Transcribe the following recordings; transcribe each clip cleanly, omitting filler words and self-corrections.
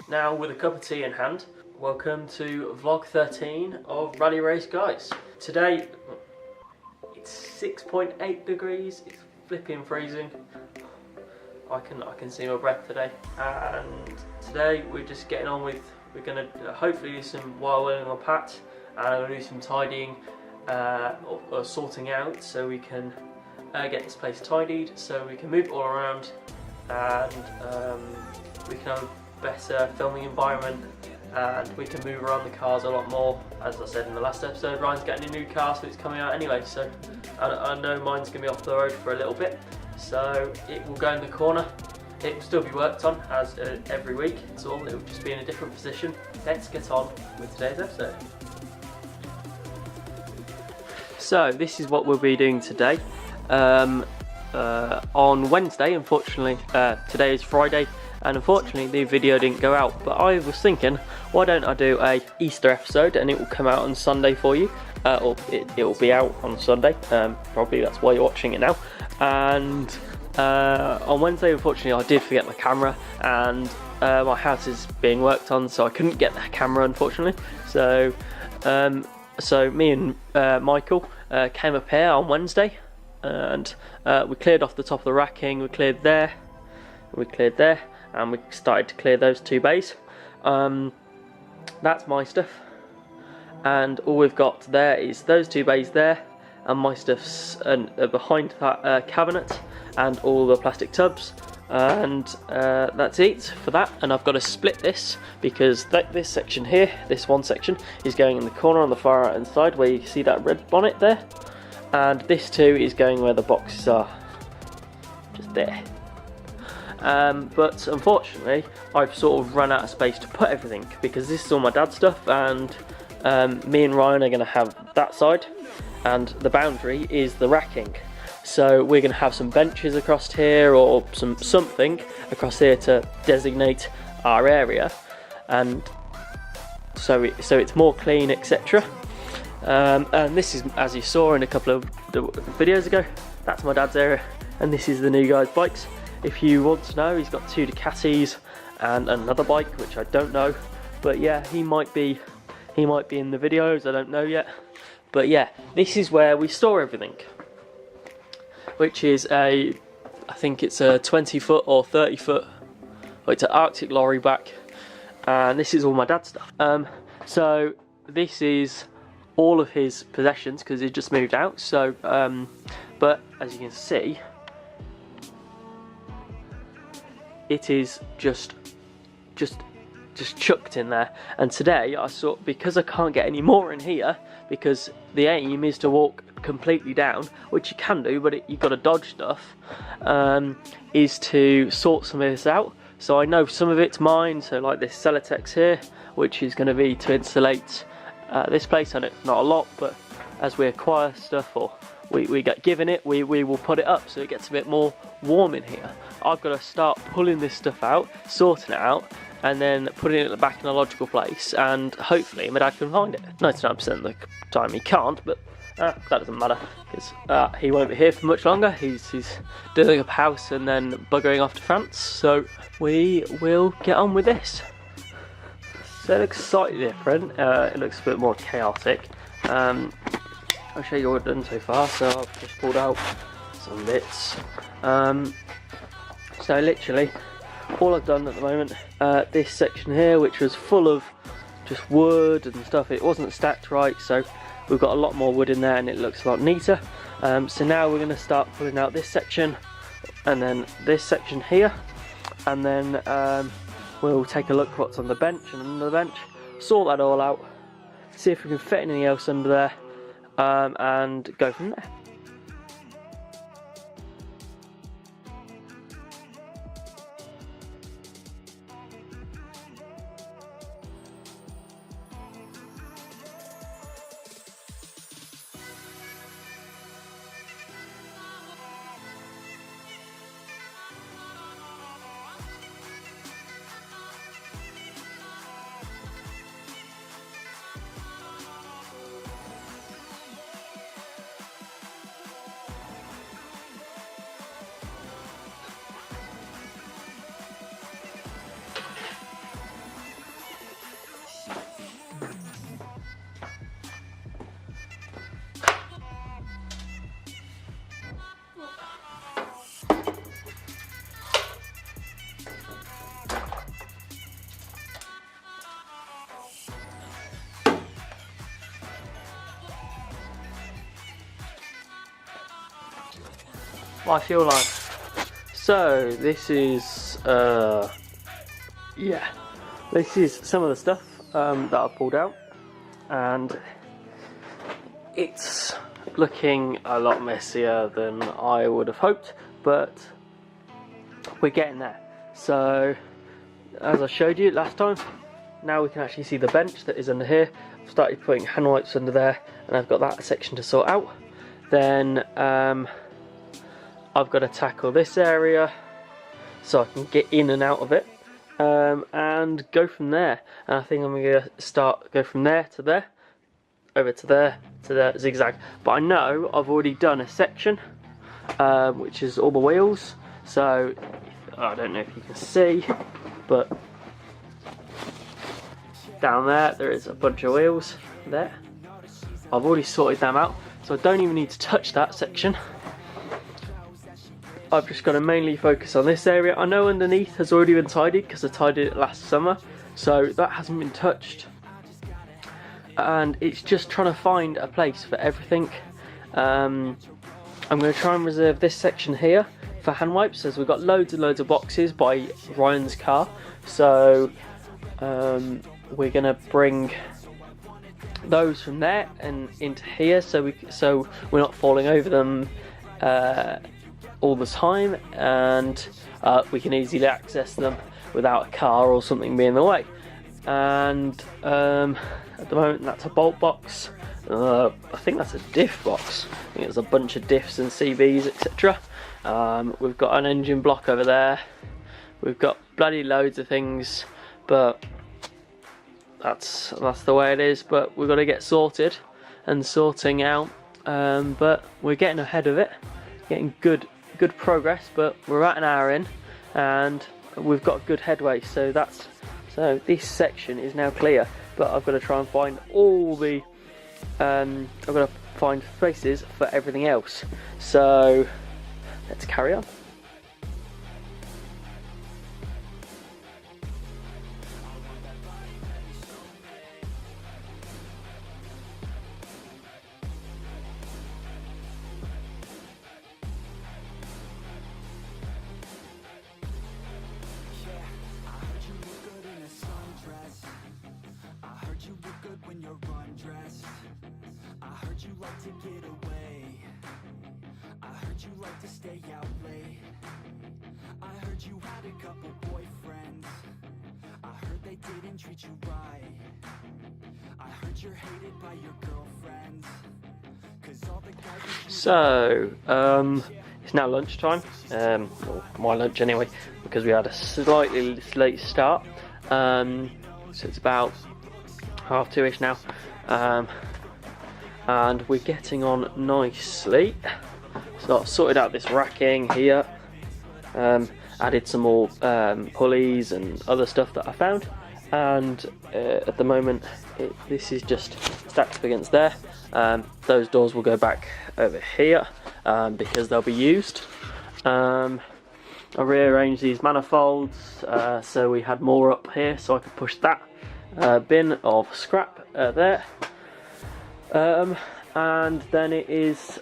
Now with a cup of tea in hand, welcome to vlog 13 of Rally Race Guys. Today it's 6.8 degrees, it's flipping freezing. I can see my breath today, and today we're just getting on with, we're going to hopefully do some wire wheeling on Pat, and I'm going to do some tidying or sorting out so we can get this place tidied, so we can move it all around and we can have a better filming environment, and we can move around the cars a lot more. As I said in the last episode, Ryan's getting a new car, so it's coming out anyway, so I know mine's going to be off the road for a little bit, so it will go in the corner. It will still be worked on as every week, it's all, it will just be in a different position. Let's get on with today's episode. So this is what we'll be doing today. On Wednesday, unfortunately, today is Friday, and unfortunately the video didn't go out, but I was thinking, why don't I do a Easter episode and it will come out on Sunday for you, or it will be out on Sunday, probably that's why you're watching it now. And on Wednesday, unfortunately, I did forget my camera, and my house is being worked on, so I couldn't get the camera, unfortunately. So me and Michael came up here on Wednesday, and we cleared off the top of the racking, we cleared there, and we started to clear those two bays. That's my stuff, and all we've got there is those two bays there, and my stuff's behind that cabinet, and all the plastic tubs, and that's it for that. And I've got to split this because this section here, this one section, is going in the corner on the far right hand side where you see that red bonnet there, and this too is going where the boxes are, just there. But unfortunately I've sort of run out of space to put everything, because this is all my dad's stuff, and me and Ryan are going to have that side, and the boundary is the racking. So we're going to have some benches across here, or something across here to designate our area, and so it's more clean, etc. And this is, as you saw in a couple of videos ago, that's my dad's area, and this is the new guy's bikes. If you want to know, he's got 2 Ducatis and another bike which I don't know, but yeah, he might be in the videos, I don't know yet. But yeah, this is where we store everything, which is I think it's a 20 foot or 30 foot, it's an Arctic lorry back, and this is all my dad's stuff. So this is all of his possessions because he just moved out. So but as you can see, it is just chucked in there. And today I saw, because I can't get any more in here, because the aim is to walk completely down, which you can do, but you've got to dodge stuff, is to sort some of this out. So I know some of it's mine, so like this Celotex here, which is going to be to insulate this place, and it's not a lot, but as we acquire stuff or we get given it, we will put it up so it gets a bit more warm in here. I've got to start pulling this stuff out, sorting it out, and then putting it back in a logical place, and hopefully my dad can find it. 99% of the time he can't, but that doesn't matter, because he won't be here for much longer. He's doing up a house and then buggering off to France, so we will get on with this. So it looks slightly different, it looks a bit more chaotic. I'll show you what I've done so far. So I've just pulled out some bits. So literally all I've done at the moment, this section here, which was full of just wood and stuff, it wasn't stacked right, so we've got a lot more wood in there and it looks a lot neater. So now we're going to start pulling out this section, and then this section here, and then we'll take a look what's on the bench and under the bench, sort that all out, see if we can fit anything else under there, and go from there. I feel like. So this is yeah, this is some of the stuff that I've pulled out, and it's looking a lot messier than I would have hoped, but we're getting there. So as I showed you last time, now we can actually see the bench that is under here. I've started putting hand wipes under there, and I've got that section to sort out. Then I've got to tackle this area so I can get in and out of it, and go from there. And I think I'm going to go from there to there, over to there, to there, zigzag. But I know I've already done a section, which is all the wheels. So I don't know if you can see, but down there is a bunch of wheels there. I've already sorted them out, so I don't even need to touch that section. I've just got to mainly focus on this area. I know underneath has already been tidied because I tidied it last summer, so that hasn't been touched. And it's just trying to find a place for everything. I'm going to try and reserve this section here for hand wipes, as we've got loads and loads of boxes by Ryan's car. So we're going to bring those from there and into here, so we're not falling over them all the time, and we can easily access them without a car or something being in the way. And at the moment that's a bolt box. I think that's a diff box. I think there's a bunch of diffs and CVs, etc. We've got an engine block over there. We've got bloody loads of things, but that's the way it is. But we've got to get sorted and sorting out. But we're getting ahead of it, getting good progress. But we're about an hour in, and we've got good headway. So this section is now clear. But I've got to try and find all the I've got to find spaces for everything else. So let's carry on. To get away, I heard you like to stay out late. I heard you had a couple boyfriends. I heard they didn't treat you right. I heard you're hated by your girlfriends. 'Cause all the guys. So it's now lunchtime. Well, my lunch anyway, because we had a slightly late start. So it's about 2:30ish now. And we're getting on nicely. So I've sorted out this racking here, added some more pulleys and other stuff that I found, and at the moment this is just stacked up against there. Those doors will go back over here because they'll be used. I rearranged these manifolds so we had more up here, so I could push that bin of scrap there. And then it is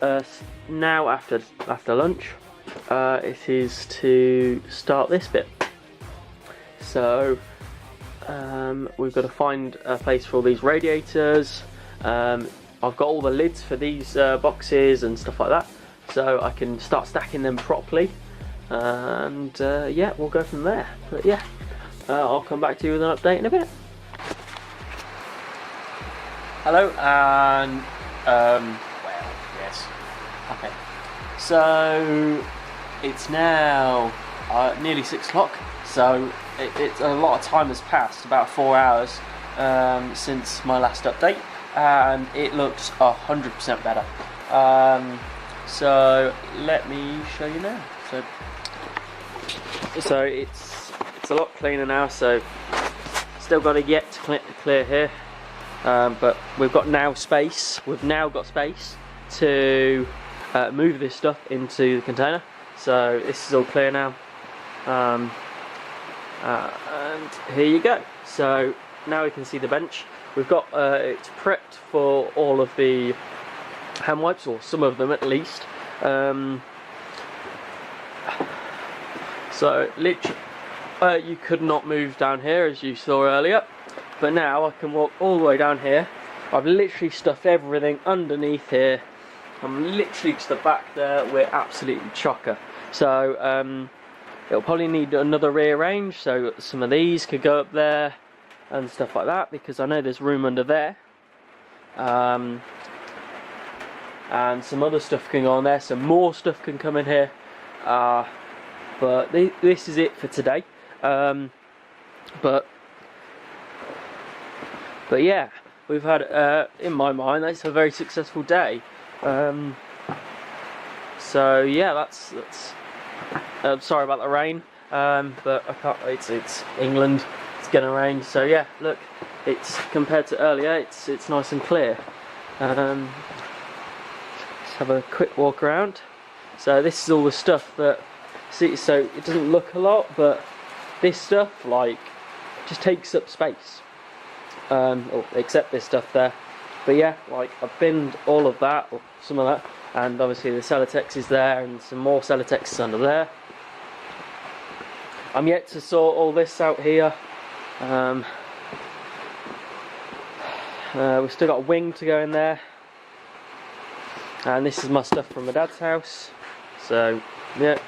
now after lunch. It is to start this bit. So we've got to find a place for all these radiators. I've got all the lids for these boxes and stuff like that, so I can start stacking them properly. And yeah, we'll go from there. But yeah, I'll come back to you with an update in a bit. Hello, and well, yes, okay. So it's now nearly 6 o'clock. So it's a lot of time has passed, about 4 hours since my last update, and it looks 100% better. So let me show you now. So it's a lot cleaner now. So still got to get to clear here. But we've now got space to move this stuff into the container. So this is all clear now, and here you go. So now we can see the bench. We've got it's prepped for all of the hand wipes, or some of them at least. So literally, you could not move down here as you saw earlier, but now I can walk all the way down here. I've literally stuffed everything underneath here. I'm literally to the back there. We're absolutely chocker. So it'll probably need another rearrange, so some of these could go up there and stuff like that, because I know there's room under there. And some other stuff can go on there, some more stuff can come in here. But this is it for today. But yeah, we've had, in my mind, that's a very successful day. So yeah, that's sorry about the rain, but I can't. It's England. It's gonna rain. So yeah, look, it's compared to earlier, it's nice and clear. Let's have a quick walk around. So this is all the stuff that, see, so it doesn't look a lot, but this stuff like just takes up space. Except this stuff there. But yeah, like I've binned all of that, or some of that, and obviously the Celotex is there, and some more Celotex is under there. I'm yet to sort all this out here. We've still got a wing to go in there, and this is my stuff from my dad's house. So yeah,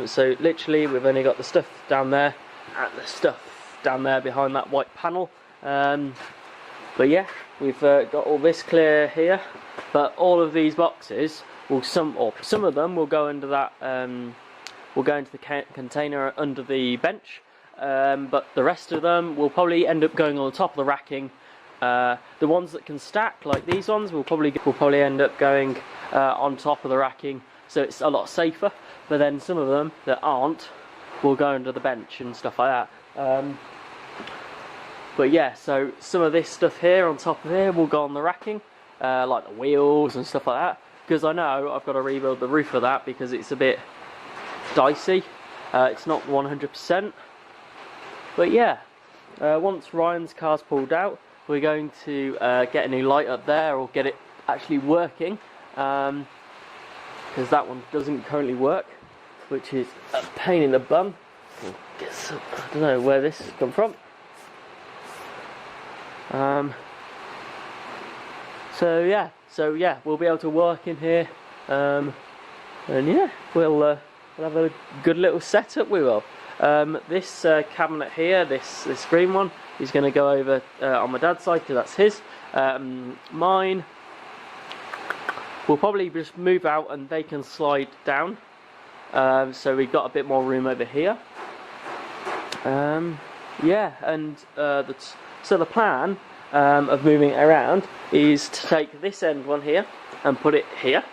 so literally we've only got the stuff down there and the stuff down there behind that white panel. But yeah, we've got all this clear here, but all of these boxes will some of them will go into that will go into the container under the bench, but the rest of them will probably end up going on the top of the racking. The ones that can stack, like these ones, will probably end up going on top of the racking, so it's a lot safer. But then some of them that aren't will go under the bench and stuff like that. But yeah, so some of this stuff here on top of here will go on the racking, like the wheels and stuff like that, because I know I've got to rebuild the roof of that because it's a bit dicey. It's not 100%. But yeah, once Ryan's car's pulled out, we're going to get a new light up there, or get it actually working, because that one doesn't currently work, which is a pain in the bum. I don't know where this has come from. So yeah, we'll be able to work in here, and yeah, we'll have a good little setup. We will. This cabinet here, this green one, is going to go over on my dad's side, because that's his. Mine will probably just move out and they can slide down. So we've got a bit more room over here. Yeah, and so the plan of moving it around is to take this end one here and put it here,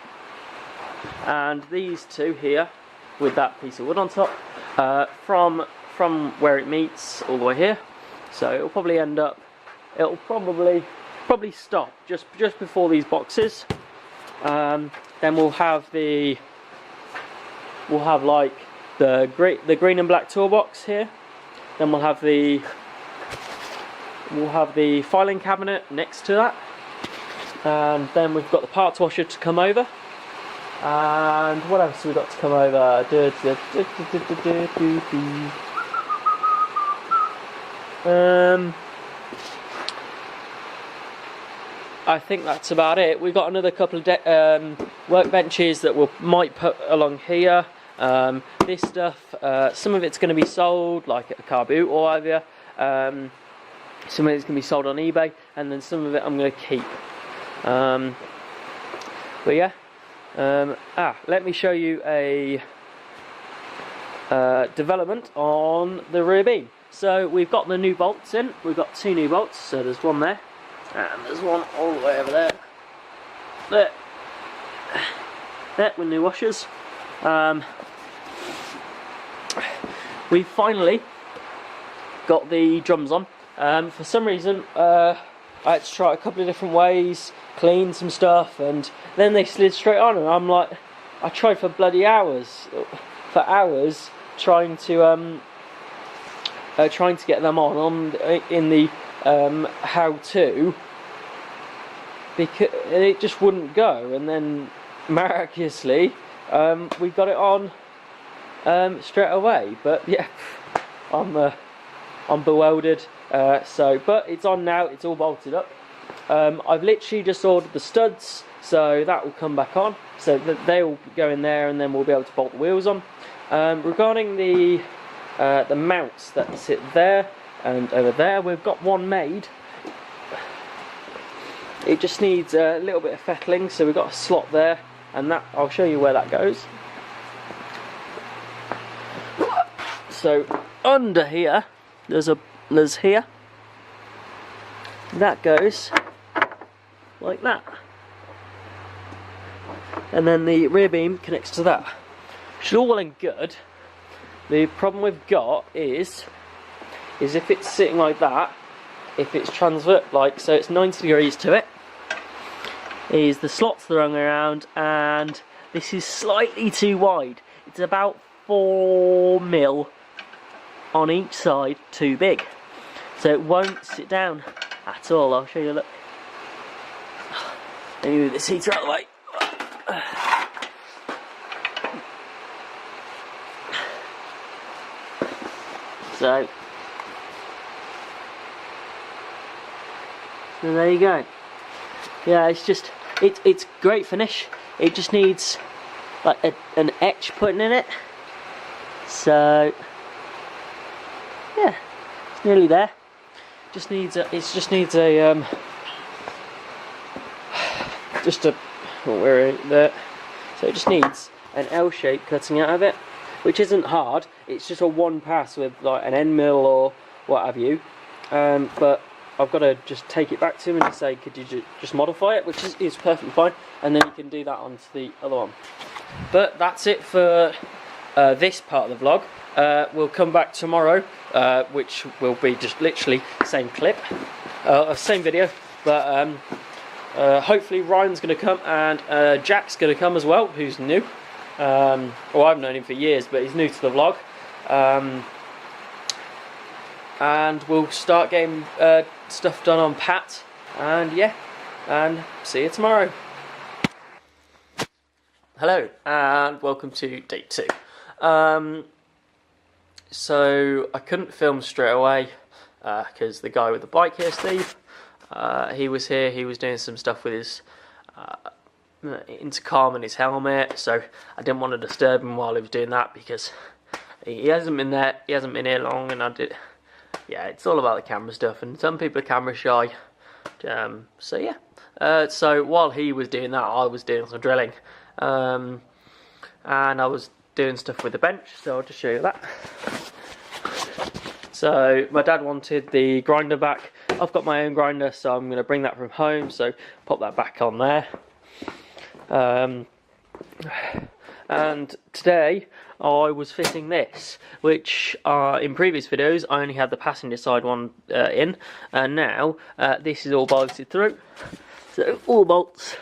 and these two here with that piece of wood on top, from where it meets all the way here. So it'll probably end up, it'll probably stop just before these boxes. Then we'll have like the green and black toolbox here. Then we'll have the filing cabinet next to that, and then we've got the parts washer to come over. And what else have we got to come over? I think that's about it. We've got another couple of workbenches that we might put along here. This stuff, some of it's going to be sold, like at a car boot or whatever. Some of it's going to be sold on eBay, and then some of it I'm going to keep. But yeah, let me show you a development on the rear beam. So we've got the new bolts in. We've got two new bolts. So there's one there, and there's one all the way over there. There with new washers. We finally got the drums on. For some reason, I had to try it a couple of different ways, clean some stuff, and then they slid straight on. And I'm like, I tried for bloody hours, trying to get them on in the how-to, because it just wouldn't go. And then miraculously, we got it on straight away. But yeah, I'm bewildered. But it's on now. It's all bolted up. I've literally just ordered the studs, so that will come back on. So they will go in there, and then we'll be able to bolt the wheels on. Regarding the mounts that sit there and over there, we've got one made. It just needs a little bit of fettling, so we've got a slot there, and that I'll show you where that goes. So under here, there's here. That goes like that, and then the rear beam connects to that. Which is all well and good. The problem we've got is if it's sitting like that, if it's transvert, like so, it's 90 degrees to it. Is the slots that are hung around, and this is slightly too wide. It's about 4 mil on each side, too big, so it won't sit down at all. I'll show you. Look, let me move this heater out of the way. So there you go. Yeah, it's great finish. It just needs like an etch putting in it. So yeah, it's nearly there. It just needs a so it just needs an L shape cutting out of it, which isn't hard. It's just a one pass with like an end mill or what have you. But I've got to just take it back to him and say, could you just modify it, which is perfectly fine, and then you can do that onto the other one. But that's it for this part of the vlog. We'll come back tomorrow, which will be just literally same clip, same video, but hopefully Ryan's going to come, and Jack's going to come as well, who's new. Well, I've known him for years, but he's new to the vlog. And we'll start getting stuff done on Pat, and yeah, and see you tomorrow. Hello, and welcome to day 2. So I couldn't film straight away because the guy with the bike here, Steve, he was here. He was doing some stuff with his intercom and his helmet, so I didn't want to disturb him while he was doing that, because he hasn't been there. He hasn't been here long, and yeah, it's all about the camera stuff, and some people are camera shy. So yeah. So while he was doing that, I was doing some drilling, and I was doing stuff with the bench. So I'll just show you that. So my dad wanted the grinder back. I've got my own grinder, so I'm going to bring that from home. So pop that back on there. And today I was fitting this, which in previous videos I only had the passenger side one in, and now this is all bolted through. So all bolts,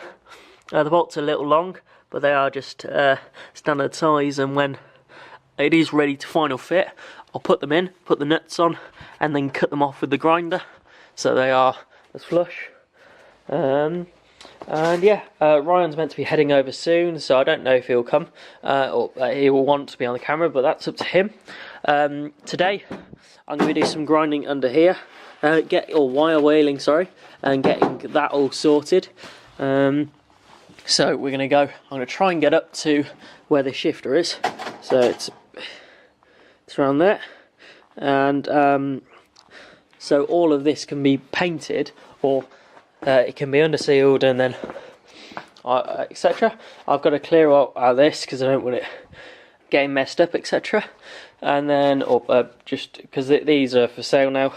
the bolts are a little long, but they are just standard size, and when it is ready to final fit, I'll put them in, put the nuts on, and then cut them off with the grinder, so they are as flush. And yeah, Ryan's meant to be heading over soon, so I don't know if he'll come or he will want to be on the camera, but that's up to him. Today I'm going to do some grinding under here, wire whaling, sorry, and getting that all sorted. So we're going to go. I'm going to try and get up to where the shifter is. So it's around there, and so all of this can be painted, or it can be undersealed, and then etc. I've got to clear out this because I don't want it getting messed up, etc. And then, just because these are for sale now,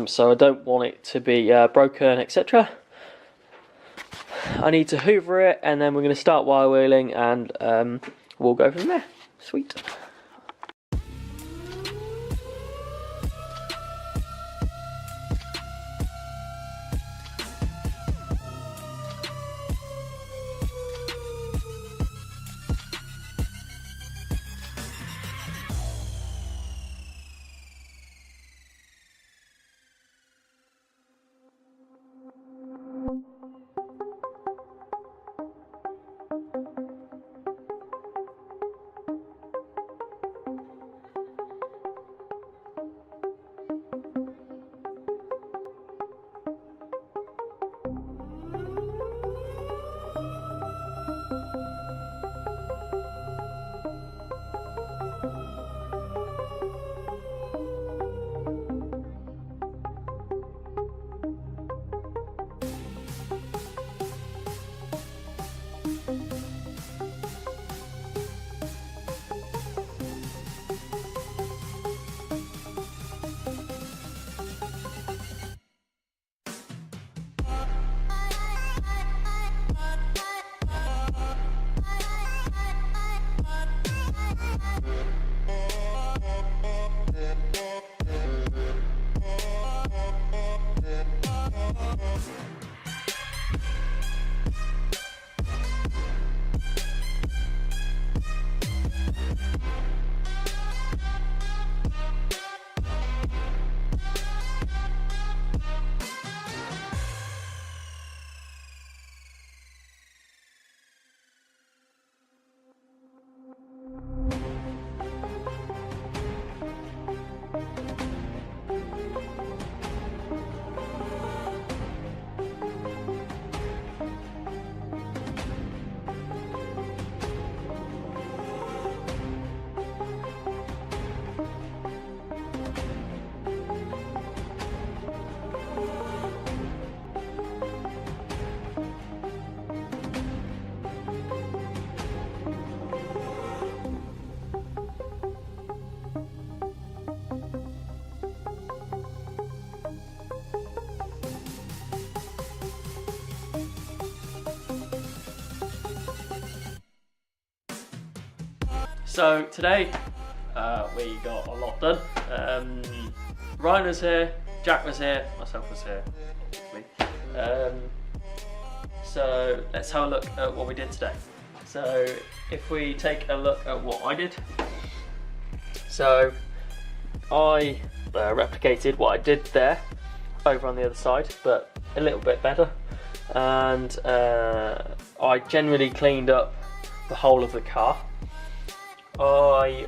so I don't want it to be broken, etc. I need to hoover it, and then we're going to start wire wheeling, and we'll go from there. Sweet. So today we got a lot done. Ryan was here, Jack was here, myself was here. So let's have a look at what we did today. So if we take a look at what I did. So I replicated what I did there over on the other side, but a little bit better. And I generally cleaned up the whole of the car. I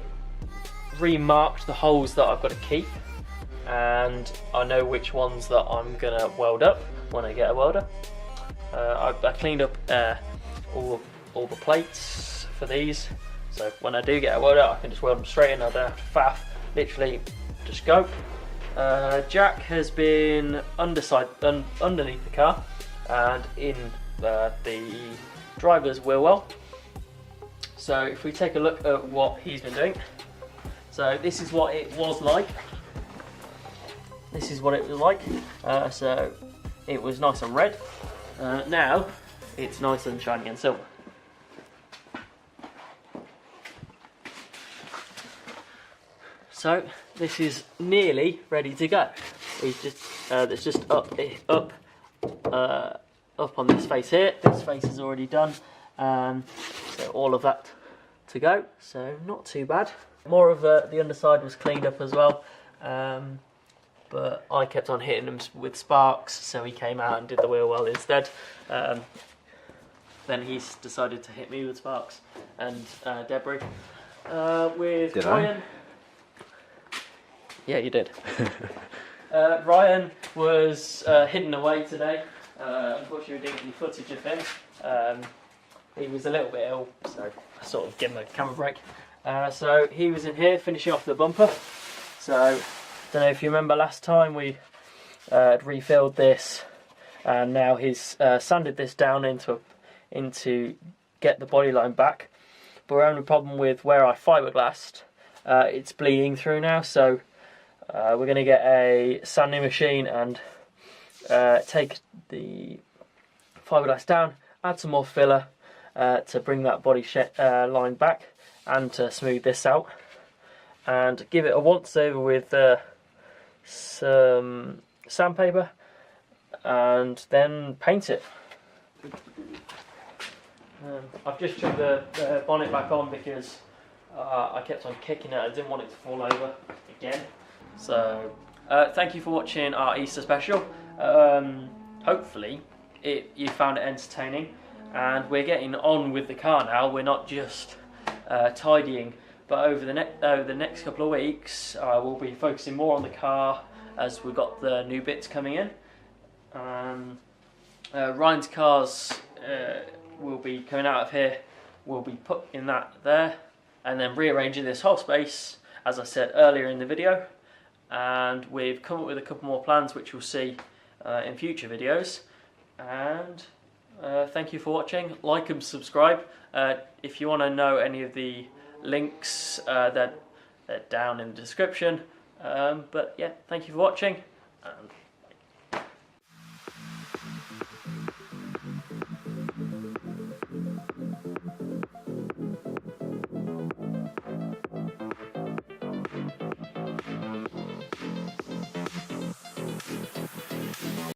remarked the holes that I've got to keep, and I know which ones that I'm gonna weld up when I get a welder. I cleaned up all the plates for these, so when I do get a welder I can just weld them straight in. I don't have to faff, literally just go. Jack has been underneath the car and in the driver's wheel well. So if we take a look at what he's been doing, so this is what it was like. This is what it was like. So it was nice and red. Now it's nice and shiny and silver. So this is nearly ready to go. It's just up on this face here. This face is already done. So all of that to go, so not too bad. More of the underside was cleaned up as well, but I kept on hitting him with sparks, so he came out and did the wheel well instead. Then he's decided to hit me with sparks and debris. With Ryan, yeah, you did. Ryan was hidden away today. Unfortunately, we didn't get any footage of him. He was a little bit ill, so I sort of gave him a camera break. So he was in here finishing off the bumper. So I don't know if you remember last time we had refilled this, and now he's sanded this down into get the body line back. But we're having a problem with where I fiberglassed. It's bleeding through now, so we're going to get a sanding machine and take the fiberglass down, add some more filler. To bring that body line back and to smooth this out, and give it a once over with some sandpaper and then paint it. I've just chucked the bonnet back on because I kept on kicking it. I didn't want it to fall over again. So thank you for watching our Easter special. Hopefully you found it entertaining. And we're getting on with the car now. We're not just tidying, but over the next couple of weeks, we'll be focusing more on the car as we've got the new bits coming in. Ryan's cars will be coming out of here. We'll be putting that there, and then rearranging this whole space, as I said earlier in the video. And we've come up with a couple more plans, which you'll see in future videos. And thank you for watching. Like and subscribe. If you want to know any of the links, they're down in the description. But yeah, thank you for watching. And